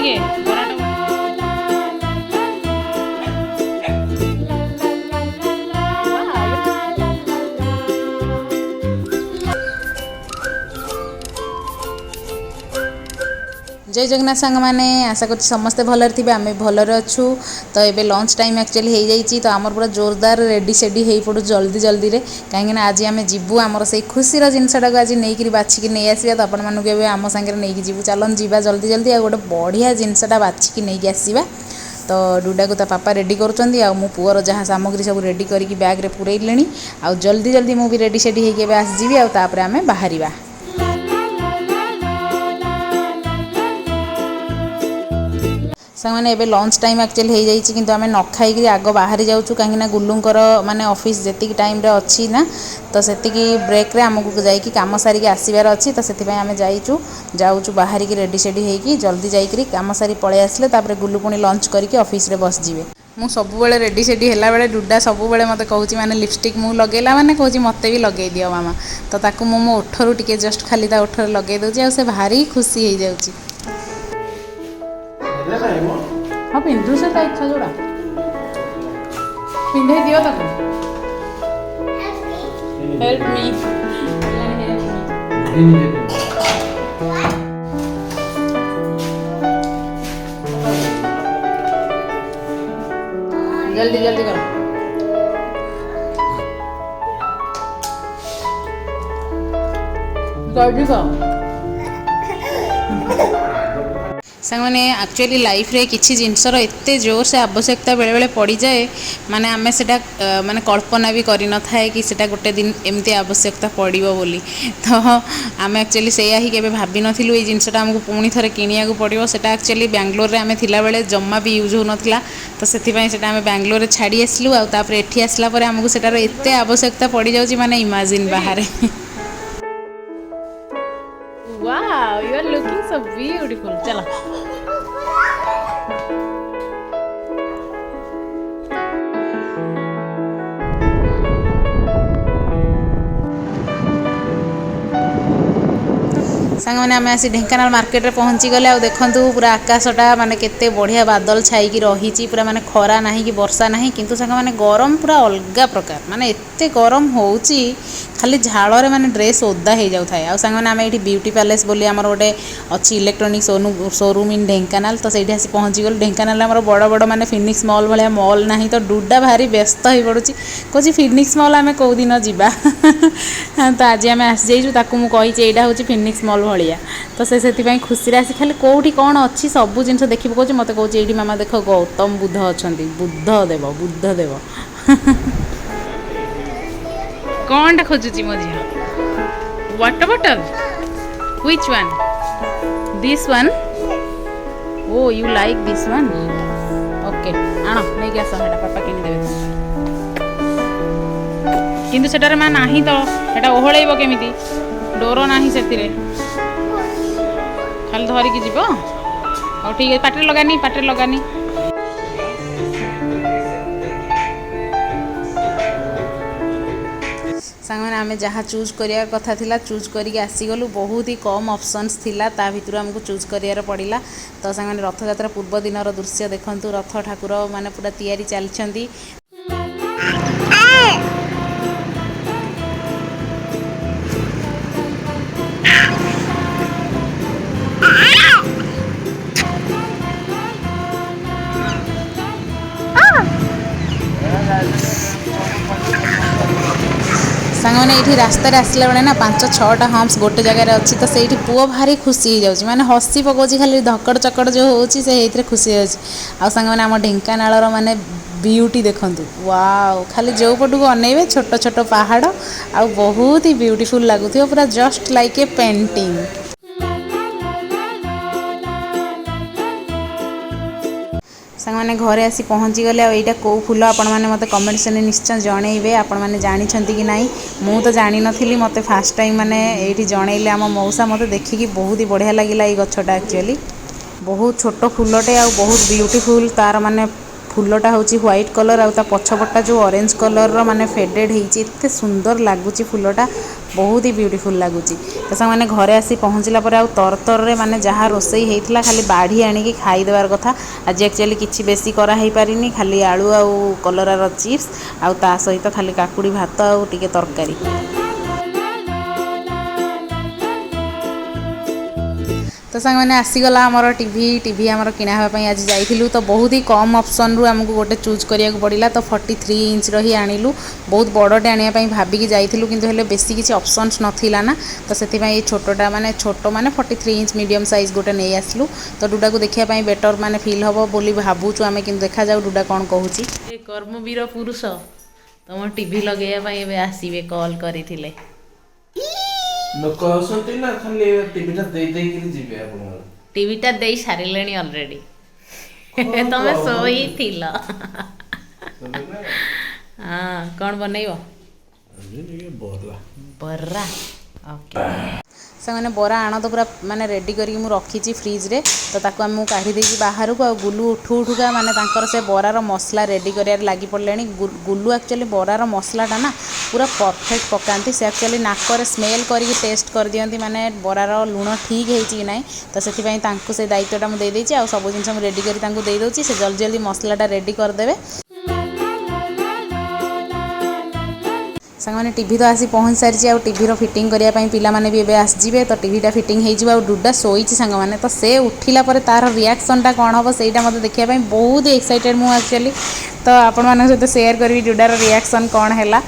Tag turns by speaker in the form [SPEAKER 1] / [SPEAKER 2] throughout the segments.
[SPEAKER 1] ଟିକେ ବରାଟା जय जगन्नाथ सांग मैंने आशा कर समस्ते भलर थे आम भलर अच्छु तो ये लंच टाइम एक्चुअली हो जाइए तो आमर पूरा जोरदार रेडी सेडी हो पड़ू जल्दी जल्दी रे कहीं आज आम जीवु आमर से खुशीर जिनटा आज नहीं बाछिकी नहीं आसवा तो आपण मानक आम सांगे नहीं जीवु चलन जीवा जल्दी जल्दी आ गोटे बढ़िया जिनटा बाछिकी नहीं आसवा तो डुडा को पापा रेडी कर मो पुअर जहाँ सामग्री सब रेडी करके बैग रे पुरैले आ जल्दी जल्दी मुझे रेडी सेडी होगी आसजी आम बाहर सामने एबे लंच टाइम एक्चुअली हो जाइए किंतु आम न खाई आग बाहरी जाऊँ कहीं गुल्लूंकर माने ऑफिस जी टाइम अच्छी ना तो से ब्रेक रे आमको जाकि कम सारिक आसबार अच्छी तो से आम जाऊँ बाहर की रेडी सेडी होगी जल्दी जाकि कम सारी पलि आसिले गुल्लू पुणी लंच करके ऑफिस रे बस जिवे मु सबुबले रेडी सेडी है बेले डुडा सबुबले मत कहूँ माने लिपस्टिक मु लगेला माने कहूँ मत भी लगे दियो मामा तो ताकू मो ओठरू टिके जस्ट खाली ता ओठर लगे दूसरी आ भारी खुशी हो जाऊँगी हाँ पिंधु से इच्छा जोड़ा पिंधे दियो ताको हेल्प मी जल्दी जल्दी करो जल्दी करो सांग मैंने एक्चुअली लाइफ रे किसी जिनसर एते जोर से आवश्यकता बेले बेले पड़ जाए माने आमे सेटा माने कल्पना भी करि न थाए कि सेटा गोटे दिन एमती आवश्यकता पड़िबो बोली तो आमे एक्चुअली सेया ही केबे भाबी नथिलु ए जिनसटा हमको पुणी थरे किनिया को पड़िबो सेटा एक्चुअली बेंगलोर रे आमे थिला बेले जम्मा भी यूज हो नथिला तो सेति पई सेटा आमे बेंगलोर रे छाड़ी आसलु आ तापर एठी आसला परे हमको सेटार एते आवश्यकता पड़ी जाउची माने इमेजिन बाहर Wow, you are looking so beautiful. चलो सांग मैंने आम आसी ढेंकानाल मार्केट रे पहुँची गले आ देखंतु पूरा आकाशटा माने केते बढ़िया बादल छाई रही पूरा माने खरा नहीं कि वर्षा नहीं किंतु सांग माने गरम पूरा अलग प्रकार माने एते गरम होउची खाली झाड़े माने ड्रेस ओदा हो जाऊ थाए आ सांग माने आम ये ब्यूटी पैलेस बोली आमर गोटे अच्छी इलेक्ट्रोनिक शोरूम इन ढेंकानाल तो सही आसी पहुँची गल ढेंकानाल आमर बड़ बड़ माने फिनिक्स मॉल भाया मॉल ना तो डुडा भारी व्यस्त हो पड़ुची कौन फिनिक्स मॉल आम कौ दिन जीवा तो आज आम आसी जाइए ताकू मुझे यहाँ हूँ फिनिक्स मॉल भाया तो से खुशी आसी खाली कौटी कौन अच्छी सब जिन देखिए कौन मत कौन ये मामा देख गौतम बुद्ध अच्छा बुद्ध देव कौन खोजुची मो झील water bottle which one this one oh you like this one okay आण नहीं आस पापा किनिदेवे किंतु सेटारे मां नाही तो एटा ओहळैबो केमिति डोर नाही सेतिरे खाली धरिकी जीव और ठीक है पाटे लगानी सांग मैंने आम जहाँ चूज करार कथा थिला चूज करके आसीगलु बहुत ही कम ऑप्शंस थिला ता भितर हमको चूज करार पड़ा तो सांग मैंने रथयात्रा पूर्व दिन दृश्य देखंतु रथ ठाकुर माने पूरा तैयारी चलती सांग मैंने ये रास्ता आसला बेले ना 5-6टा हम्प्स गोटे जगार अच्छी तो से पुओ भारी खुशी हो जाए माने हसी पकाउची खाली धकड़ चकड़ जो होची से एथरे खुशी हो सांग मैंने आम ढेंकानाल माने ब्यूटी देखंतु वाओ खाली जो पटू को अनेबे छोट छोट पहाड़ आ बहुत ही ब्यूटीफुल लगुथिबो पूरा जस्ट लाइक ए पेंटिंग सांग मैंने घरे आसी पहुँची गले आईटा कौ फूल आपण मैंने मत कमेंट से निश्चय जनइबे आपण मैंने जानते कि नहीं मु तो जानी नथिली मते फास्ट टाइम मैंने ये जनइले आम मौसा मत देखिकी बहुत ही बढ़िया लगिला ये गछटा एक्चुअली बहुत छोट फूलटे आ बहुत ब्यूटीफुल तार माने फूलटा हूँ व्हाइट कलर आ पछपटा जो ऑरेंज कलर माने फेडेड होती सुंदर लगुच फूलटा बहुत ही ब्यूटीफुल लगुच। तो सामने घरे आसी पहुँचला तरतरे माने जहाँ रोसई होता खाली बाढ़ी आणिकी खाईदेवार कथा। आज एक्चुअली किसी बेसी कराई पारिनी खाली आलू आउ कलरार चिप्स आउ ता सहित खाली काकुड़ी भात आउ टिके तरकारी। तो सांग मैंने आसीगला आमर टीवी आमर किना होगापी आज जाइलु। तो बहुत ही कम ऑप्शन रु आमको गोटे चूज करिया पड़ा। तो 43 इंच ही आणिलु। बहुत बड़टे आने भाविकी जाइलु किंतु हेले बेसी किसी ऑप्शंस नथिला ना। तो से छोटा माने 43 इंच मीडियम साइज गोटे नहीं आसलु। तो डुडा को देखा बेटर माने फील हम बोली भावुँ आम कि देखा जाऊ डुडा कौन कहूँ। कर्मवीर पुरुष तुम टीवी लगे आसवे कॉल करते
[SPEAKER 2] लोक आसती ना खाली टीवीटा जीवे आप
[SPEAKER 1] टीवीटा दे सारे ऑलरेडी तमें सोई थिल। हाँ कौन बनइब बर्रा ओके से बरा आण तो पूरा माने रेडी करके मु रखी फ्रिज्रे। तो ताको आम काढ़ी देकी बाहर को गुलू उठू उठूका माने तांकर से बरार मसला रेडी कर लगी पड़े। गुलू एक्चुअली बरार मसलाटा ना पूरा परफेक्ट पकाती। से एक्चुअली नाकर स्मेल करके टेस्ट कर दियंती माने बरार लुण ठीक है कि नहीं। तो से दायित्वटा मुझे देदेची आ सब जिन रेडी कर देदे से जल्दी जल्दी मसलाटा रेडी करदे। सांग टीवी तो आसी पहुँच सारी आ टीवी फिटिंग करने पिला भी एबे आसजिबे। तो टीवीटा फिटिंग हो डुडा शोई सांग मैंने। तो से उठिला पर तार रिएक्शनटा कौन हम सहीटा मत देखा बहुत एक्साइटेड मु एक्चुअली। तो आपण मान सहित शेयर करी डुडार रिएक्शन कौन है।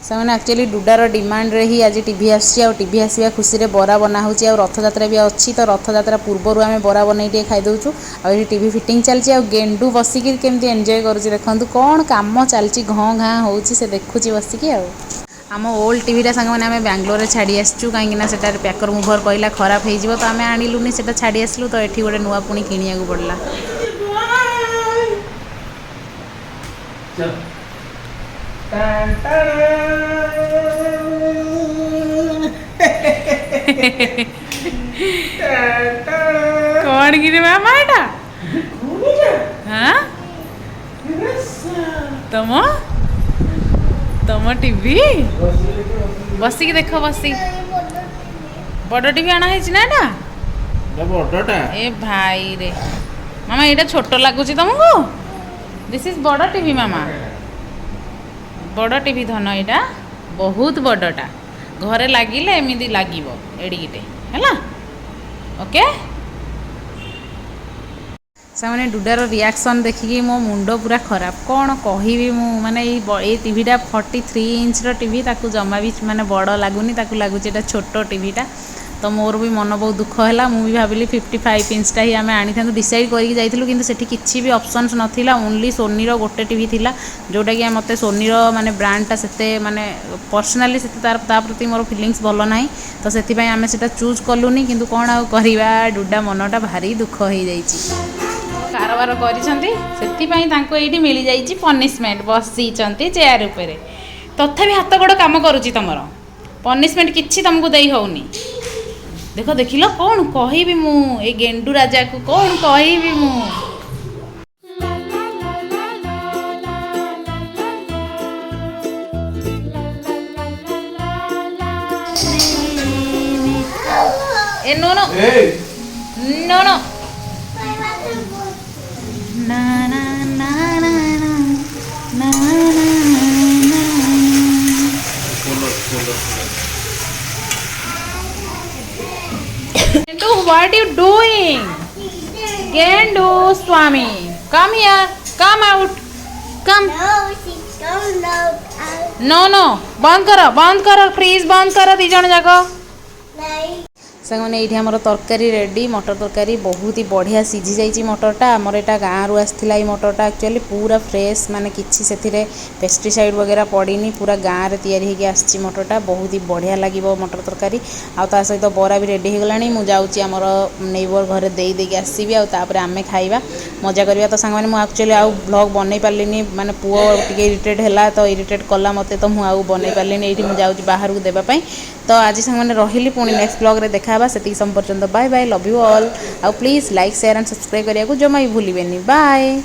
[SPEAKER 1] से एक्चुअली डुडार डिमांड रे ही आज टीवी आसी टीवी आसवा खुशी रे बरा बना होची। रथयात्रा भी अच्छी। तो रथयात्रा पूर्वर आम बरा बनई टे खाईदे। आए टीवी फिटिंग चलती। गेंडू बसिकी केमती एंजॉय करुँच देखु कौन कम चलती घँ घाँ हो देखुची बसिकी। आम ओल्ड टीवीटा सांग मैंने आम बेंगलोर छाड़ी आसचु कहीं से पैकर मुभर कहला खराब हो तो आम आणिलुनि से छाड़ी आसलु। तो ये गोटे नुआ पुणी किणिया पड़ला। कौन गिरे मामा एटा हाँ तुम टीवी बसिक देख बसी बड़ टीवी आना है ना एटा ए भाई रे मामा एटा छोट लगुच तुमको। दिस इज बड़ टीवी मामा बड़ टीवी धन यहाँ बहुत बड़टा घरे लगिले एमती लगे एडिटे है ओके। से डुडार रिएक्शन देखिकी मो मुंड पूरा खराब कौन कहबी मु माने ये टीवीटा 43 इंच टीवी ताकू जमा भी माने बड़ लगुनि लगुच छोट टीवीटा। तो मोर भी मन बहुत दुख है। मुझे भाविली 55 इंचटा ही आम आनी था डिसाइड करके जाइलु किंतु सेठी किछि भी ऑप्शंस नथिला। ओनली सोनी रो गोटे टीवी थिला जोटा कि मते सोनी रो माने ब्रांडटा सेते माने पर्सनाली सेते ता प्रति मोर फीलिंग्स भल नाही। तो सेति पई आमे सेटा चूज कलुनी किंतु कोन आ करिवा डुडा मनटा भारी दुख हो जाइछि। कारबार करिसंती सेति पई तांको एठी मिली जाइछि पनिशमेंट बसिचंती चेयर ऊपर तथापि हाथ गोड़ काम करूछि तमरो पनिशमेंट किछि तुमको देई होउनी। देख देखिल कौन कहबी मु ए गेंडू राजा को कौन कहबी मु। ए नो नो नो नो ना ना ना ना ना ना Gendu, what are you doing? Gendu, Swami, come here, come out, come. No, बंद करो, फ्रीज बंद करो दी जन जाको। सांगने ये आमर तरकारी रेडी मटर तरकारी बहुत ही बढ़िया सीझी जाइए मटरटा आमर यहाँ गाँव रु आसाला ये मटरटा एक्चुअली पूरा फ्रेश माने किसी से पेस्टिसाइड वगैरह पड़नी पूरा गाँव में तैयारी आसी मटरटा बहुत ही बढ़िया लगे मटर तरकारी आ सहित बरा भी रेडी हो गला मुझे आमर नेबर घरे दे देकी आसबि आम खाइबा मजा करवा। तो सांग मैंने एक्चुअली आउ ब्लॉग बनई पार्लिनी माने पुओ टिके इरिटेट है तो इरिटेट कला मत तो मुझे बनई पार्लिनी ये मुझे बाहर को देवाई। तो आज सांग मैंने रही पुणी नेक्स्ट ब्लॉग रे देखा से पर्यंत bye bye love you all. आ please like share and subscribe करने को जमा भी भूलिए। बाय।